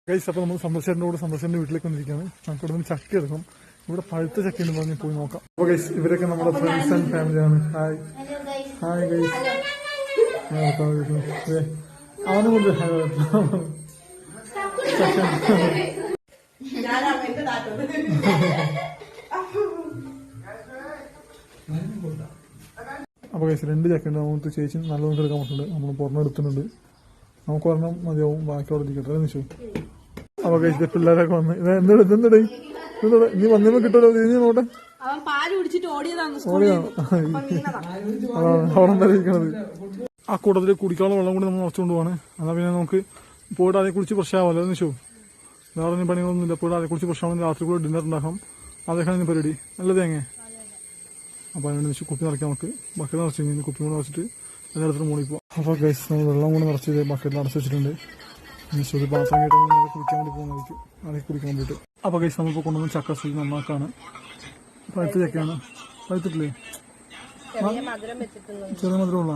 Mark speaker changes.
Speaker 1: Guys, അപ്പോൾ നമ്മൾ സന്തോഷന്റെ വീട്ടിലേക്ക് വന്നിരിക്കുകയാണ്. നമുക്ക് ഇവിടെ നിന്ന് ചക്ക എടുക്കും. ഇവിടെ പഴുത്ത ചക്ക ഉണ്ടെന്ന് പറഞ്ഞ് പോയി നോക്കാം. അപ്പോൾ ഗൈസ്, ഇവരൊക്കെ നമ്മുടെ ഫ്രണ്ട്സ് ആൻഡ് ഫാമിലിയാണ്. Hi hi guys. അവനും കൊണ്ട് അപ്പോൾ ഗൈസ്, 2 ചക്ക ഉണ്ട്. നമുക്ക് ചേച്ചി നല്ലോണം എടുക്കാൻ പറ്റുന്നുണ്ട്. നമ്മൾ പുറമെ എടുത്തിട്ടുണ്ട്. നമുക്ക് ഒരെണ്ണം മതിയാവും, ബാക്കിയോടെ ഇരിക്കട്ടെ നിമിഷം. അപ്പോൾ ഗൈസ്, പിള്ളേരൊക്കെ വന്ന് എന്തിടേ നീ വന്നപ്പോ കിട്ടുമല്ലോ. തിരിഞ്ഞ് നോട്ടെ, ഓടിയാണ് അവിടെ വരെ ഇരിക്കണത്. ആ കൂട്ടത്തിൽ കുടിക്കാനുള്ള വെള്ളം കൂടി നമ്മൾ നിറച്ചുകൊണ്ട് പോവാണ്. എന്നാൽ പിന്നെ നമുക്ക് പോയിട്ട് അതേ കുറിച്ച് പ്രശ്നമാവല്ലോ നിമിഷവും. വേറെ പണികളൊന്നുമില്ല. പോയിട്ട് അതേ കുറിച്ച് പ്രശ്നമാണെങ്കിൽ രാത്രി കൂടെ ഡിന്നർ ഉണ്ടാക്കാം. അതൊക്കെയാണ് പരിപാടി. നല്ല തേങ്ങ. അപ്പോൾ അതിന് വെച്ച് കുപ്പി നിറയ്ക്കാം. നമുക്ക് ബക്കറ്റ് നിറച്ച് കഴിഞ്ഞാൽ കുപ്പി കൂടെ വെച്ചിട്ട് എല്ലായിടത്തും മൂടി പോവാം. അപ്പോൾ ഗൈസ്, നമ്മൾ വെള്ളം കൂടെ നിറച്ച് ബക്കറ്റിൽ അടച്ചു വെച്ചിട്ടുണ്ട്. ഒരു പാത്രം കേട്ടോ കുടിക്കാൻ വേണ്ടി പോകുന്നതായിരിക്കും. അതിൽ കുടിക്കാൻ വേണ്ടിയിട്ട്. അപ്പോൾ ഗൈസ്, നമ്മളിപ്പോൾ കൊണ്ടുവന്ന് ചക്ക സൂചി നന്നാക്കാണ്. പഴുത്ത ചക്കയാണ്. പഴുത്തിട്ടില്ലേ? ചെറിയ മധുരമുള്ള